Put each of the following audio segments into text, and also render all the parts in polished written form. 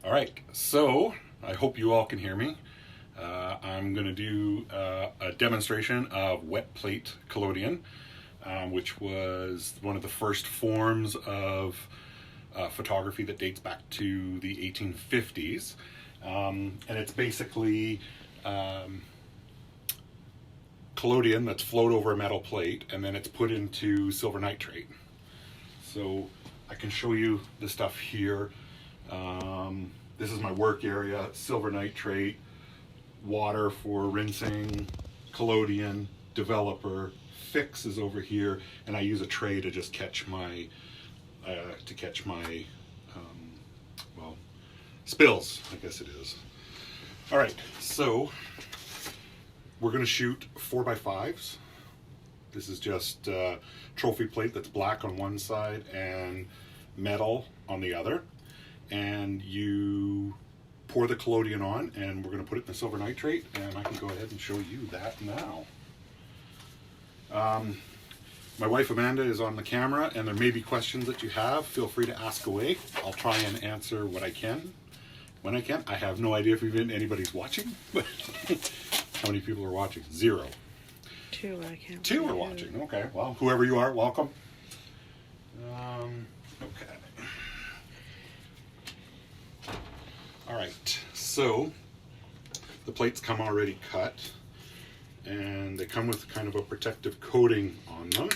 All right, so I hope you all can hear me. I'm going to do a demonstration of Wetplate Collodion, which was one of the first forms of photography that dates back to the 1850s. And it's basically collodion that's flowed over a metal plate, and then it's put into silver nitrate. So I can show you the stuff here. This is my work area: silver nitrate, water for rinsing, collodion, developer, fix is over here, and I use a tray to just catch my well, spills, I guess it is. All right, so we're going to shoot 4x5s. This is just trophy plate that's black on one side and metal on the other. And you pour the collodion on, and we're going to put it in the silver nitrate, and I can go ahead and show you that now. My wife Amanda is on the camera, and there may be questions that you have. Feel free to ask away. I'll try and answer what I can when I can. I have no idea if even anybody's watching, but how many people are watching? 0. 2, I can't. 2 are watching. Okay, well, whoever you are, welcome. Okay. All right, so the plates come already cut, and they come with kind of a protective coating on them.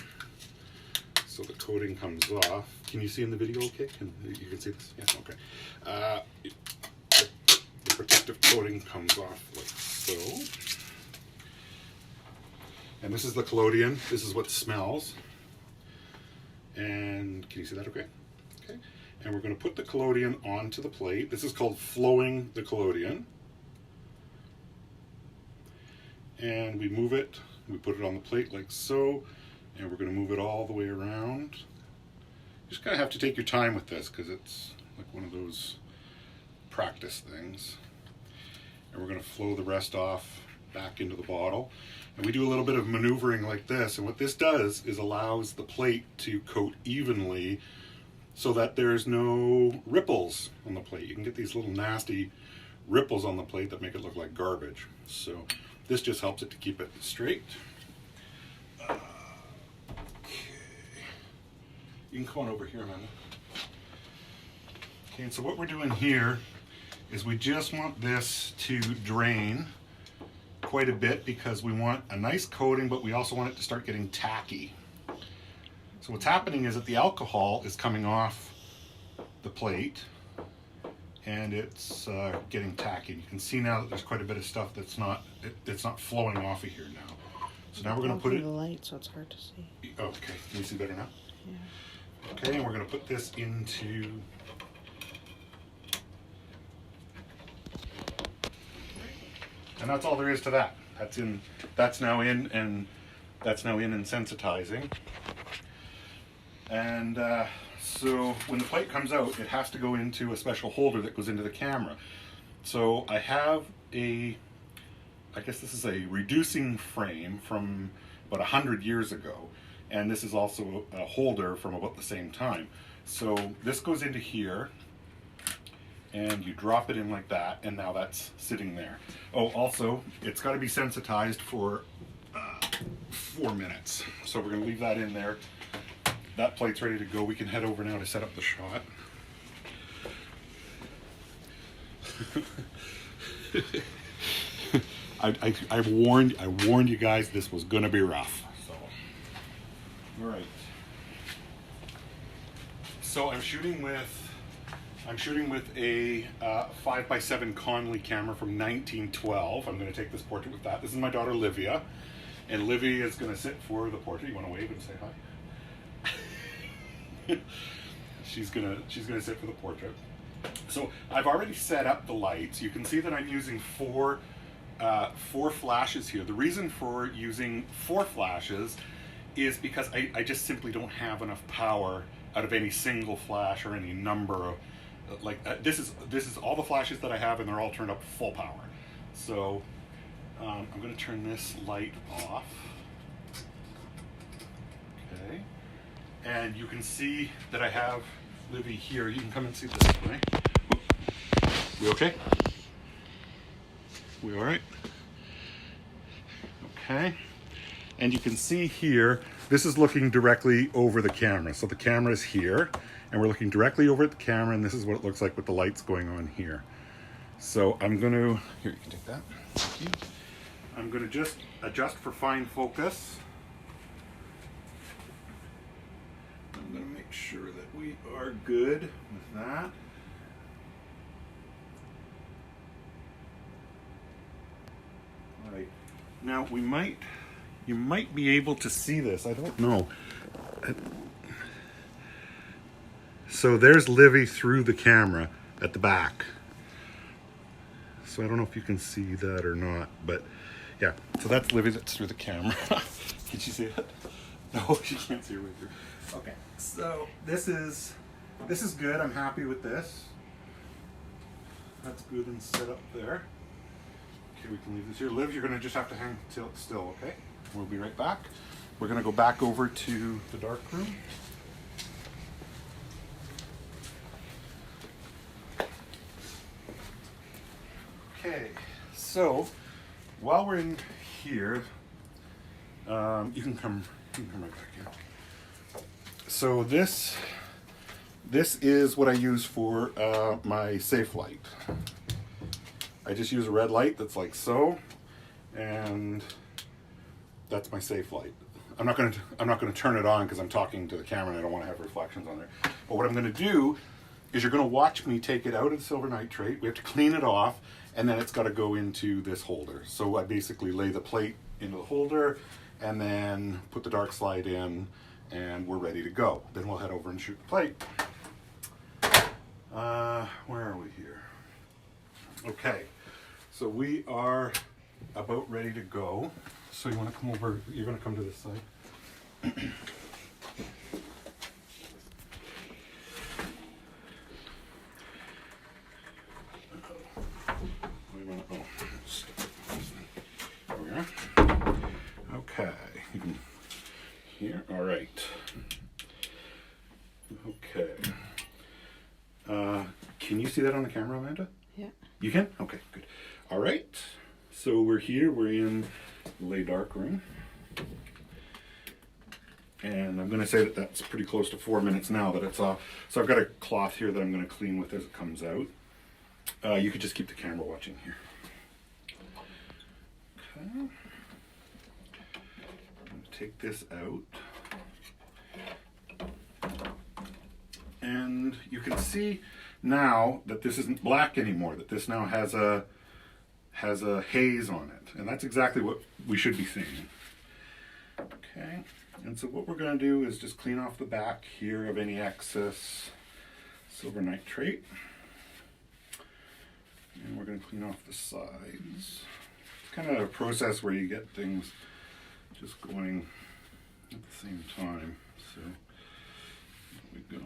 So the coating comes off. Can you see in the video okay? You can see this? Yes, okay. The protective coating comes off like so. And this is the collodion. This is what smells. And can you see that okay? Okay. And we're going to put the collodion onto the plate. This is called flowing the collodion. And we move it, we put it on the plate like so, and we're going to move it all the way around. You just kind of have to take your time with this because it's like one of those practice things. And we're going to flow the rest off back into the bottle. And we do a little bit of maneuvering like this, and what this does is allows the plate to coat evenly so that there's no ripples on the plate. You can get these little nasty ripples on the plate that make it look like garbage. So this just helps it to keep it straight. Okay. You can come on over here, Amanda. Okay, and so what we're doing here is we just want this to drain quite a bit because we want a nice coating, but we also want it to start getting tacky. So what's happening is that the alcohol is coming off the plate and it's getting tacky. You can see now that there's quite a bit of stuff that's not it's not flowing off of here now. So now we're going to put it. The light, so it's hard to see. Oh, okay, can you see better now? Yeah. Okay, and we're going to put this into. And that's all there is to that. That's now in and sensitizing. And so when the plate comes out, it has to go into a special holder that goes into the camera. So I have I guess this is a reducing frame from about 100 years ago. And this is also a holder from about the same time. So this goes into here, and you drop it in like that, and now that's sitting there. Oh, also, it's got to be sensitized for 4 minutes. So we're going to leave that in there. That plate's ready to go. We can head over now to set up the shot. I warned you guys this was going to be rough. So, all right. So I'm shooting with a 5x7 Conley camera from 1912. I'm going to take this portrait with that. This is my daughter Livia, and Livia is going to sit for the portrait. You want to wave and say hi? She's gonna sit for the portrait. So I've already set up the lights. You can see that I'm using four flashes here. The reason for using 4 flashes is because I just simply don't have enough power out of any single flash or any number of this is all the flashes that I have, and they're all turned up full power. So I'm going to turn this light off. Okay. And you can see that I have Livy here. You can come and see this way. We okay? We all right? Okay. And you can see here, this is looking directly over the camera. So the camera is here, and we're looking directly over at the camera, and this is what it looks like with the lights going on here. So I'm going to, here, you can take that. Thank you. I'm going to just adjust for fine focus. I'm going to make sure that we are good with that. All right. Now you might be able to see this. I don't know. So there's Livy through the camera at the back. So I don't know if you can see that or not, but yeah. So that's Livy that's through the camera. Can you see it? No, she can't see her way through. Okay. So this is good. I'm happy with this. That's good and set up there. Okay, we can leave this here. Liv, you're going to just have to hang still, okay? We'll be right back. We're going to go back over to the dark room. Okay, so while we're in here, you can come right back here. So this is what I use for my safe light. I just use a red light that's like so, and that's my safe light. I'm not going to turn it on because I'm talking to the camera and I don't want to have reflections on there. But what I'm going to do is you're going to watch me take it out of the silver nitrate. We have to clean it off, and then it's got to go into this holder. So I basically lay the plate into the holder and then put the dark slide in, and we're ready to go. Then we'll head over and shoot the plate. Where are we here? Okay, so we are about ready to go. So you want to come over, you're going to come to this side. There we are. Okay, you can here. All right. Okay. Can you see that on the camera, Amanda? Yeah. You can? Okay, good. All right. So we're here. We're in the lay dark room. And I'm going to say that that's pretty close to 4 minutes now that it's off. So I've got a cloth here that I'm going to clean with as it comes out. You could just keep the camera watching here. Okay. I'm going to take this out. And you can see now that this isn't black anymore, that this now has a haze on it. And that's exactly what we should be seeing. Okay. And so what we're going to do is just clean off the back here of any excess silver nitrate. And we're going to clean off the sides. It's kind of a process where you get things just going at the same time. So there we go.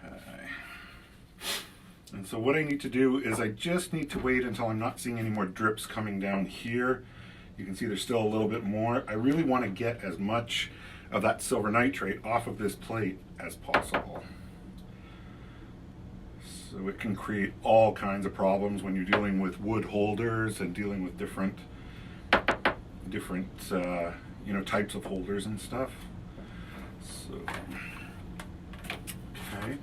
Okay. And so what I need to do is I just need to wait until I'm not seeing any more drips coming down here. You can see there's still a little bit more. I really want to get as much of that silver nitrate off of this plate as possible. So it can create all kinds of problems when you're dealing with wood holders and dealing with different types of holders and stuff. So, okay.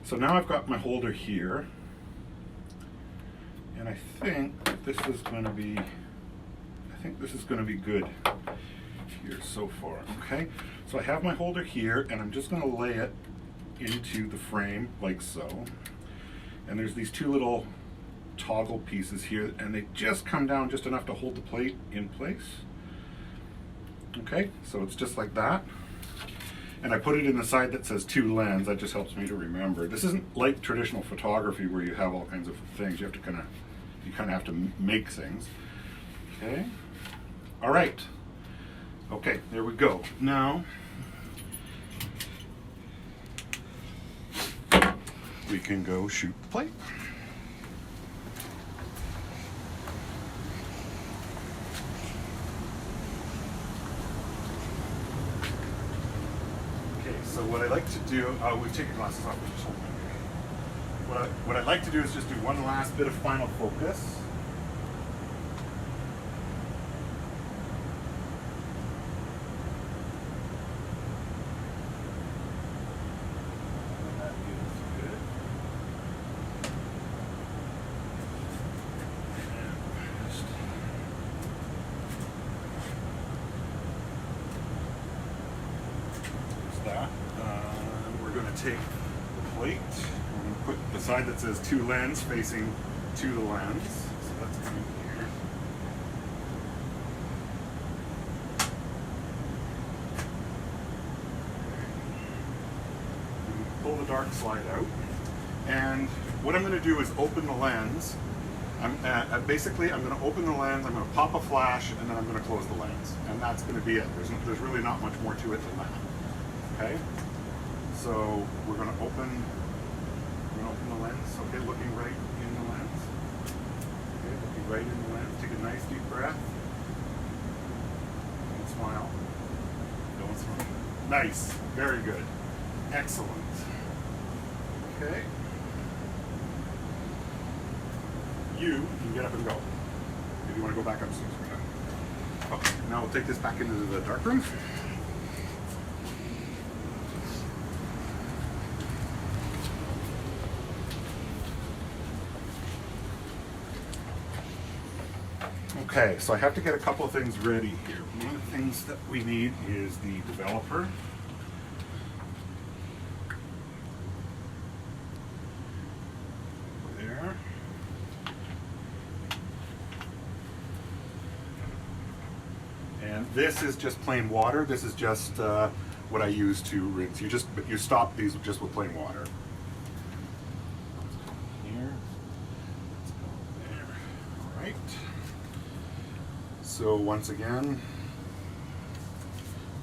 So now I've got my holder here, and I think this is going to be good here so far. Okay, so I have my holder here, and I'm just going to lay it into the frame like so. And there's these two little toggle pieces here, and they just come down just enough to hold the plate in place. Okay, so it's just like that. And I put it in the side that says 2 lens. That just helps me to remember. This isn't like traditional photography where you have all kinds of things. You kind of have to make things. Okay. All right. Okay, there we go. Now we can go shoot the plate. Okay, So what I like to do, we take your glasses off. Just hold them. What I'd like to do is just do one last bit of final focus. That is good. And just that. We're going to take the plate. We're going to put the side that says to lens facing to the lens. So that's coming here. Pull the dark slide out. And what I'm going to do is open the lens. Basically, I'm going to open the lens, I'm going to pop a flash, and then I'm going to close the lens. And that's going to be it. There's really not much more to it than that. Okay? So we're going to open the lens. Okay, looking right in the lens. Okay, looking right in the lens. Take a nice deep breath. Don't smile. Don't smile. Nice. Very good. Excellent. Okay. You can get up and go. If you want to go back upstairs. Okay, now we'll take this back into the darkroom. Okay, so I have to get a couple of things ready here. One of the things that we need is the developer. There. And this is just plain water. This is just what I use to rinse. You stop these just with plain water. Here. Let's go there. All right. So once again,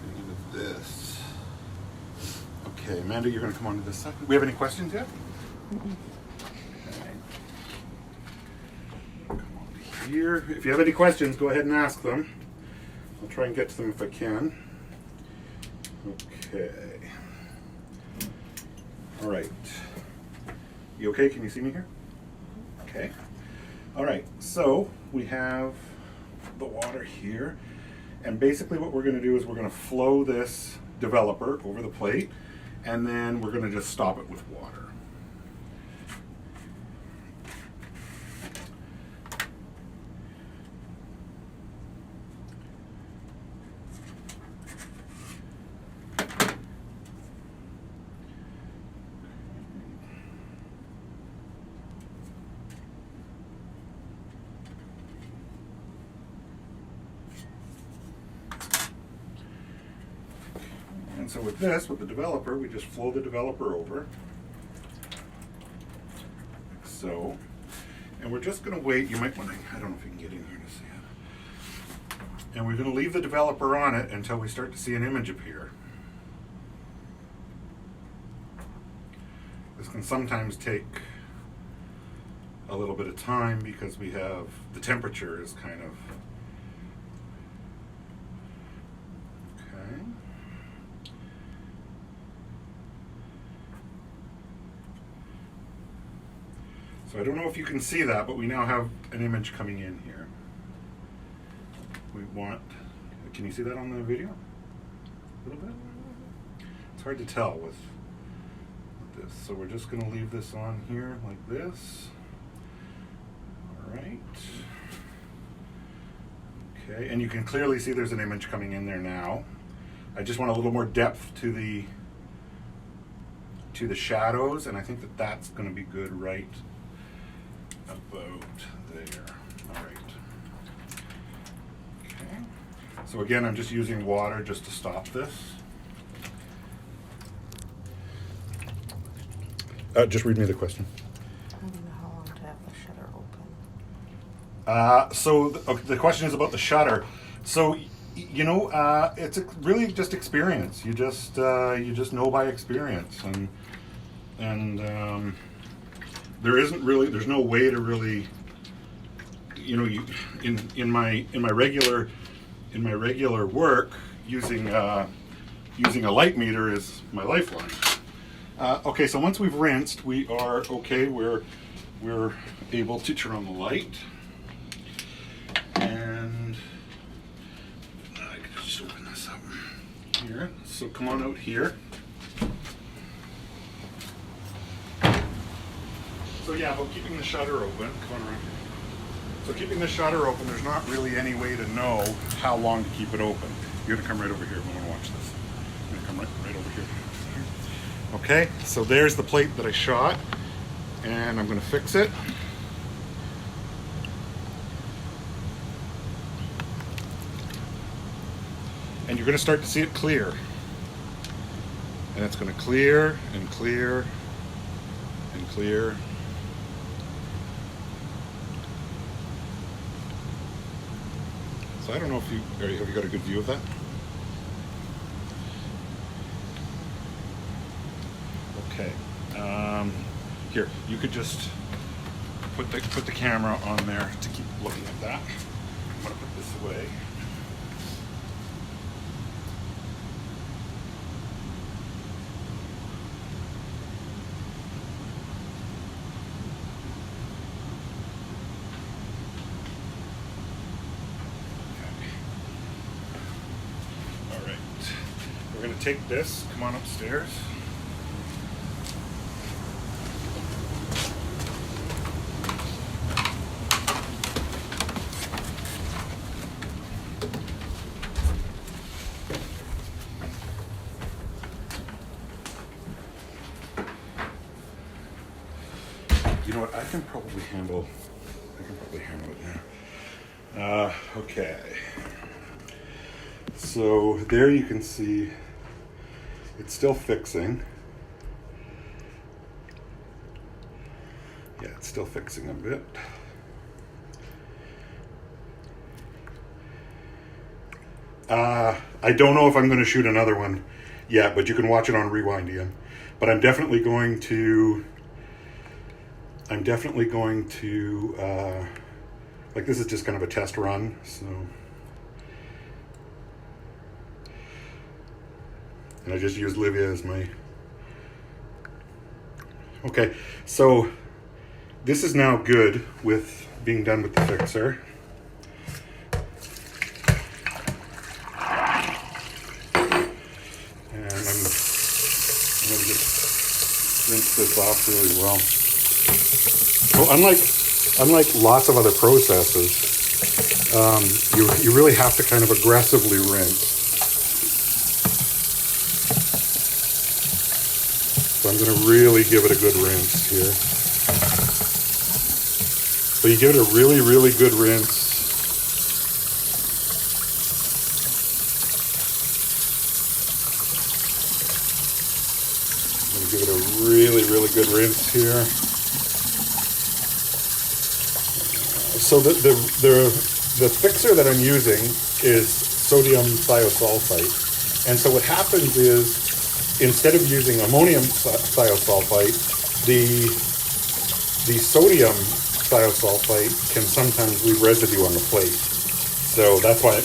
into this. Okay, Amanda, you're going to come on to this side. We have any questions yet? Mm-mm. Okay. Come on here. If you have any questions, go ahead and ask them. I'll try and get to them if I can. Okay. All right. You okay? Can you see me here? Okay. All right. So we have the water here, and basically what we're going to do is we're going to flow this developer over the plate, and then we're going to just stop it with water. And so with this, with the developer, we just flow the developer over. Like so. And we're just going to wait. You might want to, I don't know if you can get in here to see it. And we're going to leave the developer on it until we start to see an image appear. This can sometimes take a little bit of time because we have, the temperature is kind of, okay. So I don't know if you can see that, but we now have an image coming in here. We want, can you see that on the video? A little bit? It's hard to tell with this. So we're just going to leave this on here like this. All right. Okay, and you can clearly see there's an image coming in there now. I just want a little more depth to the shadows, and I think that that's going to be good right about there. All right. Okay. So again, I'm just using water just to stop this. Just read me the question. I don't know how long to have the shutter open. So the question is about the shutter. So you know, it's really just experience. You just know by experience, and there's no way to really, you know, in my regular work using using a light meter as my lifeline. Okay, so once we've rinsed, we are okay. We're able to turn on the light, and I can just open this up here. So come on out here. So yeah, about keeping the shutter open. Come on around here. So keeping the shutter open, there's not really any way to know how long to keep it open. You're gonna come right over here. I'm gonna watch this. I'm gonna come right over here. Okay, so there's the plate that I shot, and I'm gonna fix it. And you're gonna start to see it clear. And it's gonna clear and clear and clear. So I don't know if have you got a good view of that? Okay. Here, you could just put the camera on there to keep looking at that. I'm gonna put this away. We're going to take this, come on upstairs. You know what, I can probably handle it now. Okay. So there you can see it's still fixing. Yeah, it's still fixing a bit. I don't know if I'm going to shoot another one yet, but you can watch it on Rewindium. But I'm definitely going to like, this is just kind of a test run, so. And I just used Livia as my... Okay, so this is now good with being done with the fixer. And I'm going to just rinse this off really well. So unlike lots of other processes, you really have to kind of aggressively rinse. So I'm going to really give it a good rinse here. So you give it a really, really good rinse. I'm going to give it a really, really good rinse here. So the fixer that I'm using is sodium thiosulfite. And so what happens is, instead of using ammonium thiosulfite, the sodium thiosulfite can sometimes leave residue on the plate. So that's why I'm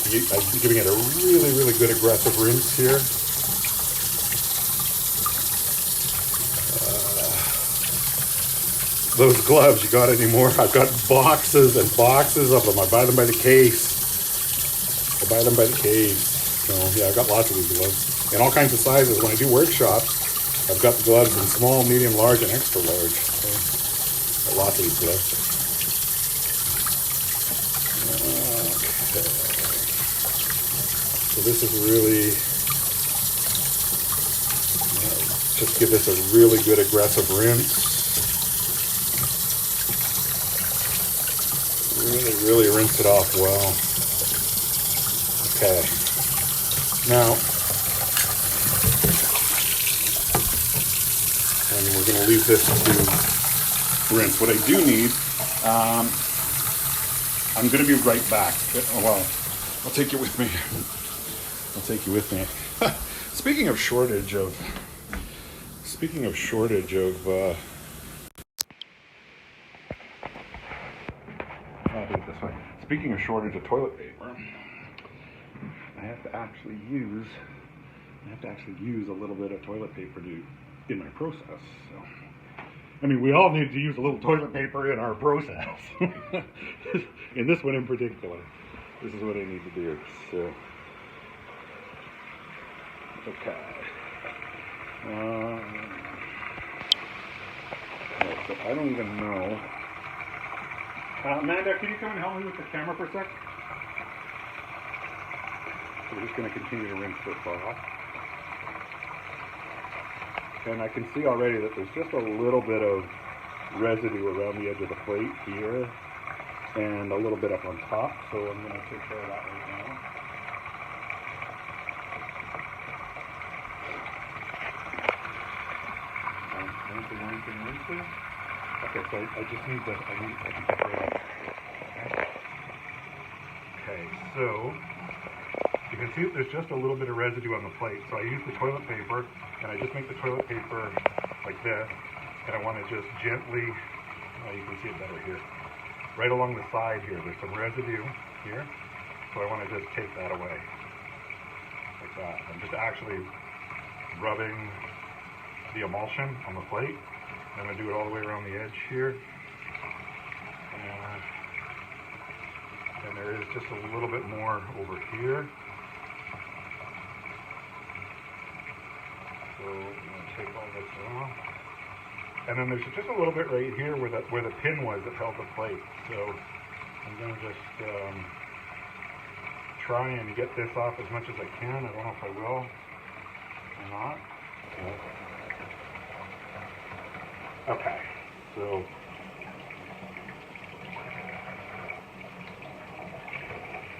giving it a really, really good aggressive rinse here. Those gloves, you got any more? I've got boxes and boxes of them. I buy them by the case. So yeah, I've got lots of these gloves. In all kinds of sizes. When I do workshops, I've got the gloves in small, medium, large, and extra large. So, lots of these gloves. Okay. So this is really, just give this a really good aggressive rinse. Really rinse it off well. Okay. Now, and we're going to leave this to rinse. What I do need, I'm going to be right back. Well, I'll take you with me. Speaking of shortage of toilet paper, I have to actually use I have to actually use a little bit of toilet paper in my process. So, I mean, we all need to use a little toilet paper in our process. In this one in particular, this is what I need to do. So, okay. So I don't even know. Amanda, can you come and help me with the camera for a sec? So we're just going to continue to rinse this off. And I can see already that there's just a little bit of residue around the edge of the plate here and a little bit up on top, so I'm going to take care of that right now. Rinsing. Okay, so I just need to separate. Okay, so you can see that there's just a little bit of residue on the plate. So I use the toilet paper, and I just make the toilet paper like this, and I want to just gently, you can see it better here, right along the side here. There's some residue here, so I want to just take that away, like that. I'm just actually rubbing the emulsion on the plate. I'm going to do it all the way around the edge here. And there is just a little bit more over here. So I'm going to take all this off. And then there's just a little bit right here where the pin was that held the plate. So I'm going to just try and get this off as much as I can. I don't know if I will or not. Okay, so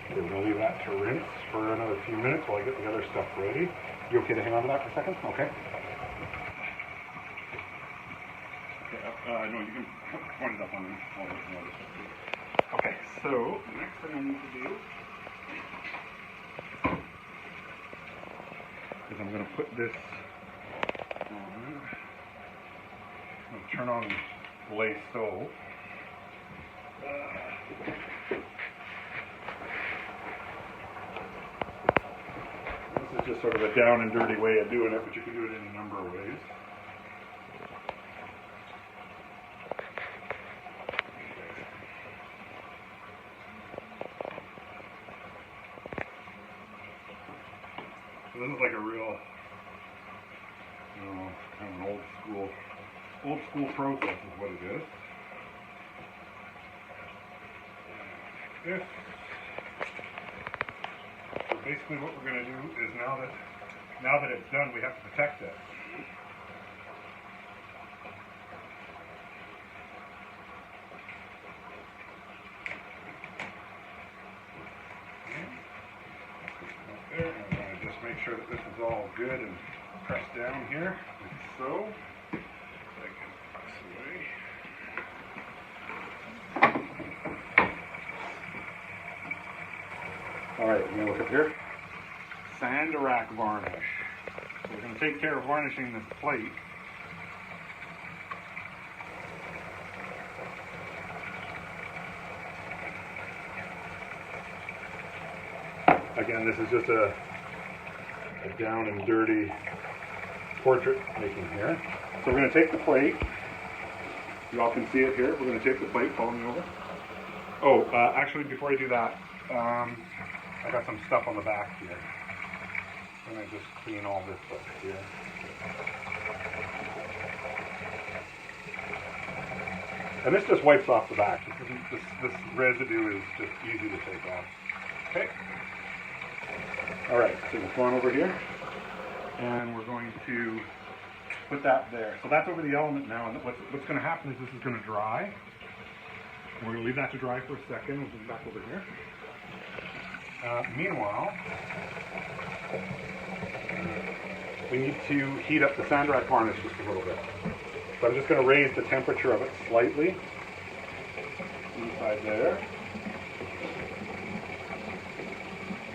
we're going to leave that to rinse for another few minutes while I get the other stuff ready. You okay to hang on to that for a second? Okay. Okay, no, you can point it up on all the other stuff too. Okay, so the next thing I need to do is I'm going to put this on. I'll turn on the lay stove. This is just sort of a down and dirty way of doing it, but you can do it in a number of ways. So this is like a real, kind of an old school process is what it is. So basically what we're going to do is now that it's done, we have to protect it. There, and I'm going to just make sure that this is all good and pressed down here, like so. Alright, we're going to look up here. Sand rack varnish. So we're going to take care of varnishing this plate. Again, this is just a down and dirty portrait making here. So we're going to take the plate. You all can see it here. We're going to take the plate, follow me over. Oh, actually, before I do that, I got some stuff on the back here. I'm going to just clean all this up here. And this just wipes off the back. This residue is just easy to take off. Okay. Alright, so we'll go on over here. And we're going to put that there. So that's over the element now. And what's going to happen is this is going to dry. We're going to leave that to dry for a second. We'll come back over here. Meanwhile, we need to heat up the sand rack varnish just a little bit. So I'm just going to raise the temperature of it slightly. Inside there.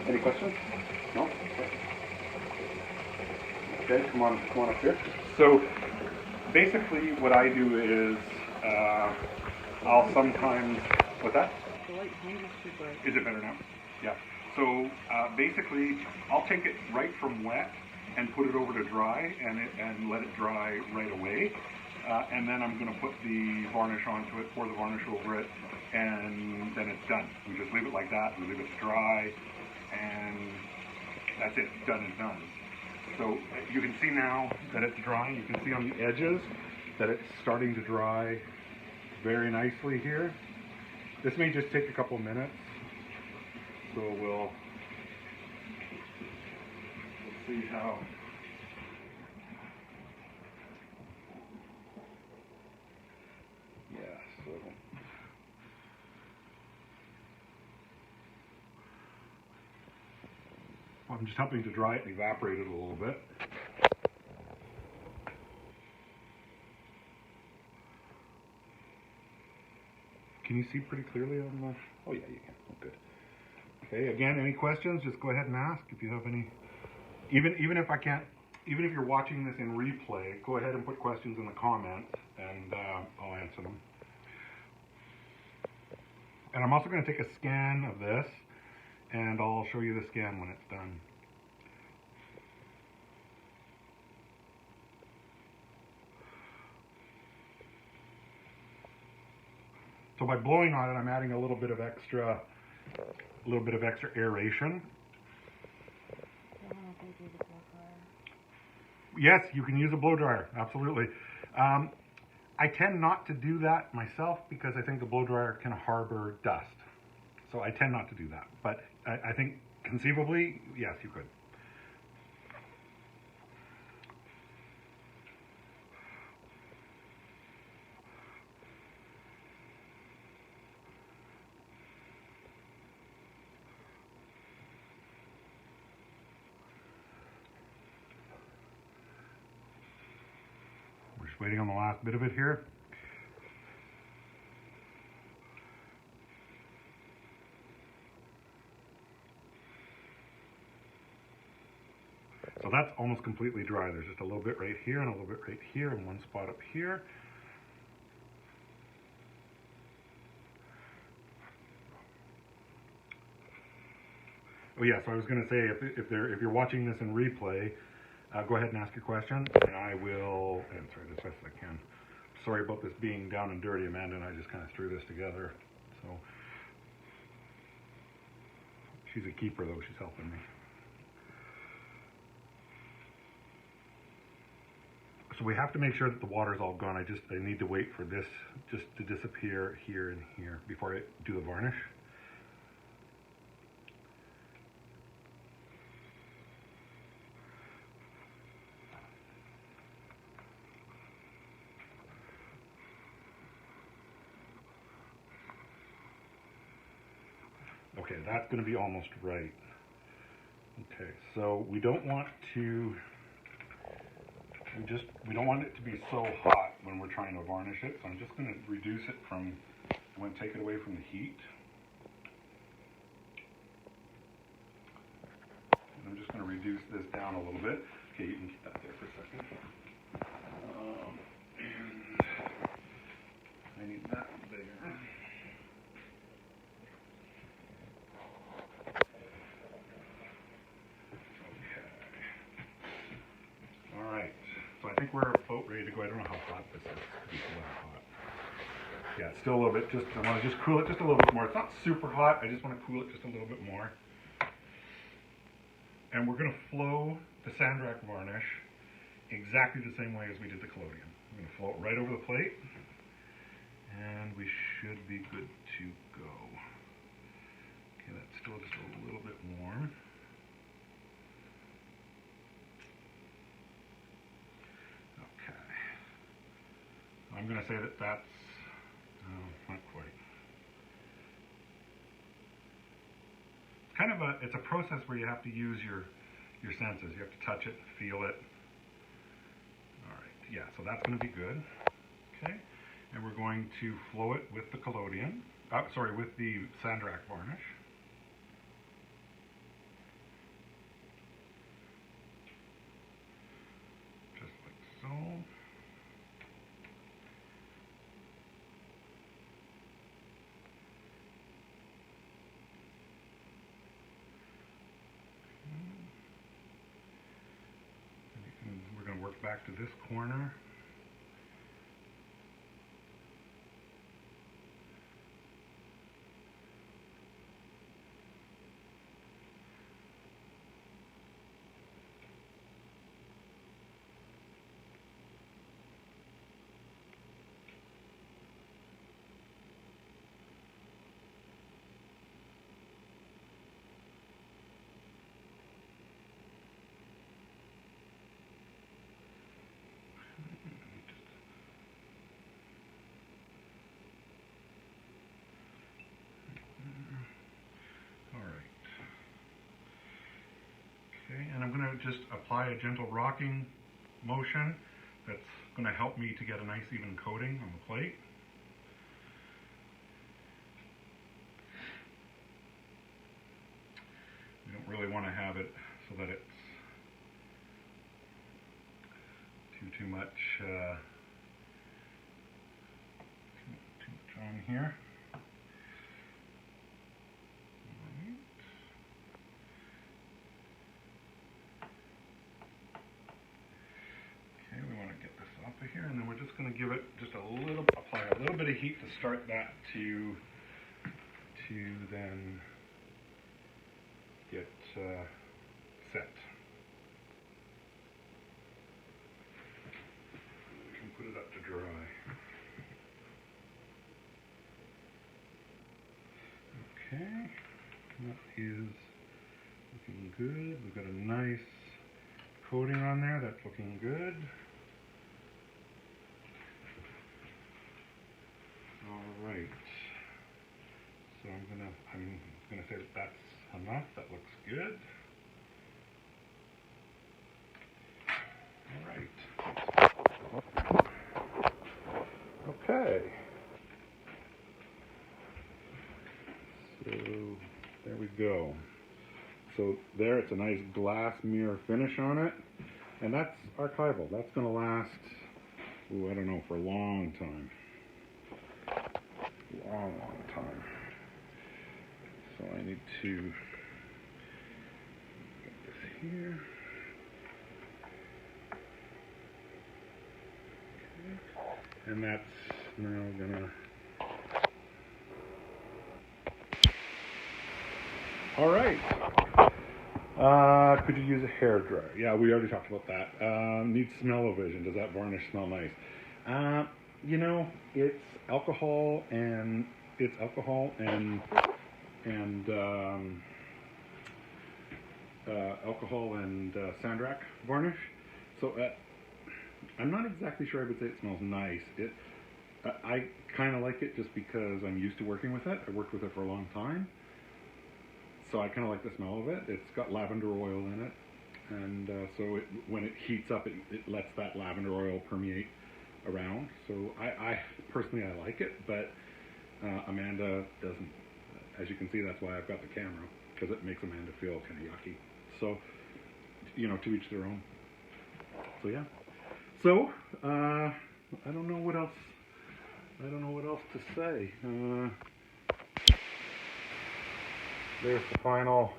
Any questions? No? Okay, come on up here. So basically what I do is I'll sometimes, what's that? The light behind is too bright. Is it better now? Yeah. So basically, I'll take it right from wet and put it over to dry and let it dry right away. And then I'm going to put the varnish onto it, pour the varnish over it, and then it's done. We just leave it like that. We leave it to dry, and that's it. Done and done. So you can see now that it's drying. You can see on the edges that it's starting to dry very nicely here. This may just take a couple of minutes. So we'll see how. Yeah, so I'm just helping to dry it and evaporate it a little bit. Can you see pretty clearly on the? Oh yeah, you can. Oh, good. Okay. Again, any questions? Just go ahead and ask if you have any. Even if I can't, even if you're watching this in replay, go ahead and put questions in the comments, and I'll answer them. And I'm also going to take a scan of this, and I'll show you the scan when it's done. So by blowing on it, I'm adding a little bit of extra aeration. Yes, you can use a blow dryer, absolutely. I tend not to do that myself because I think the blow dryer can harbor dust. So I tend not to do that. But I think conceivably, yes, you could. We're just waiting on the last bit of it here. So that's almost completely dry. There's just a little bit right here and a little bit right here and one spot up here. Oh yeah, so I was going to say if you're watching this in replay, go ahead and ask your question, and I will answer it as best as I can. Sorry about this being down and dirty. Amanda and I just kind of threw this together. So she's a keeper though. She's helping me. So we have to make sure that the water's all gone. I need to wait for this just to disappear here and here before I do the varnish. Okay, that's going to be almost right. Okay, so we don't want to. We don't want it to be so hot when we're trying to varnish it, so I'm just going to reduce it from, I'm going to take it away from the heat. And I'm just going to reduce this down a little bit. Okay, you can keep that there for a second. And I need that bigger. I think we're about ready to go. I don't know how hot this is. It's a little hot. Yeah, it's still a little bit. I want to just cool it just a little bit more. It's not super hot. I just want to cool it just a little bit more. And we're going to flow the sand rack varnish exactly the same way as we did the collodion. I'm going to flow it right over the plate, and we should be good to go. Okay, that's still just a little bit warm. I'm going to say that that's not quite. It's kind of it's a process where you have to use your senses. You have to touch it, feel it. All right, yeah, so that's going to be good. Okay, and we're going to flow it with the collodion. With the sand rack varnish. Just like so. back to this corner. Okay, and I'm going to just apply a gentle rocking motion that's going to help me to get a nice even coating on the plate. We don't really want to have it so that it's too much on here. Here, and then we're just going to give it just apply a little bit of heat to start that to then get set. We can put it up to dry. Okay, that is looking good. We've got a nice coating on there. That's looking good. Alright, so I'm gonna say that that's enough. That looks good. Alright. Okay. So there we go. So there, it's a nice glass mirror finish on it, and that's archival. That's gonna last, I don't know, for a long time. Long time. So I need to get this here. Okay. And that's now gonna. All right. Could you use a hair dryer? Yeah, we already talked about that. Needs smell-o-vision. Does that varnish smell nice? You know, it's alcohol and Sandrac varnish. So I'm not exactly sure I would say it smells nice. I kind of like it just because I'm used to working with it. I worked with it for a long time. So I kind of like the smell of it. It's got lavender oil in it. And so when it heats up, it lets that lavender oil permeate around. So I personally, I like it, but Amanda doesn't. As you can see, that's why I've got the camera, because it makes Amanda feel kind of yucky. So, you know, to each their own. So yeah. So I don't know what else. I don't know what else to say. There's the final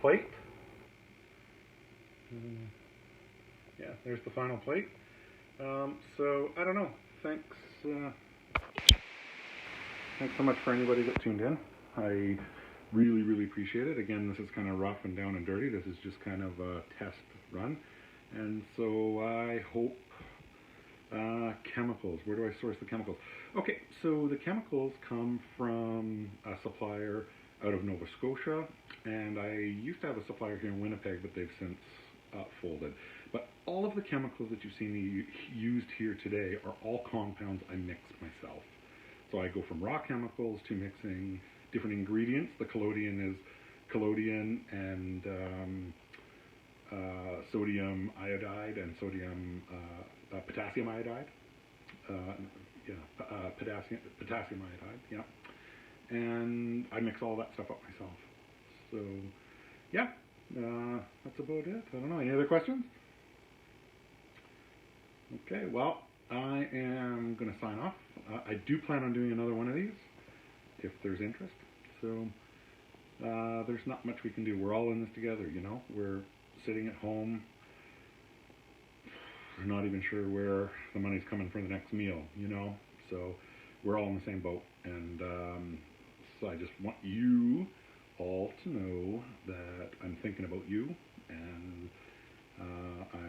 plate. Yeah, there's the final plate. So I don't know. Thanks so much for anybody that tuned in. I really appreciate it. Again, this is kind of rough and down and dirty. This is just kind of a test run. And so I hope chemicals. Where do I source the chemicals? Okay, so the chemicals come from a supplier out of Nova Scotia, and I used to have a supplier here in Winnipeg, but they've since folded. But all of the chemicals that you've seen me used here today are all compounds I mix myself. So I go from raw chemicals to mixing different ingredients. The collodion is collodion and sodium iodide and potassium iodide. Potassium iodide, yeah. And I mix all that stuff up myself. So, yeah, that's about it. I don't know. Any other questions? Okay, well, I am going to sign off. I do plan on doing another one of these, if there's interest. So, there's not much we can do. We're all in this together, you know. We're sitting at home, we're not even sure where the money's coming for the next meal, you know. So we're all in the same boat, and so I just want you all to know that I'm thinking about you, and I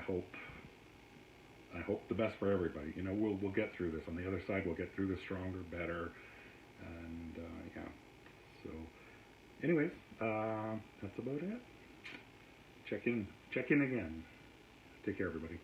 hope the best for everybody. You know, we'll get through this. On the other side, we'll get through this stronger, better, and yeah. So, anyways, that's about it. Check in again. Take care, everybody.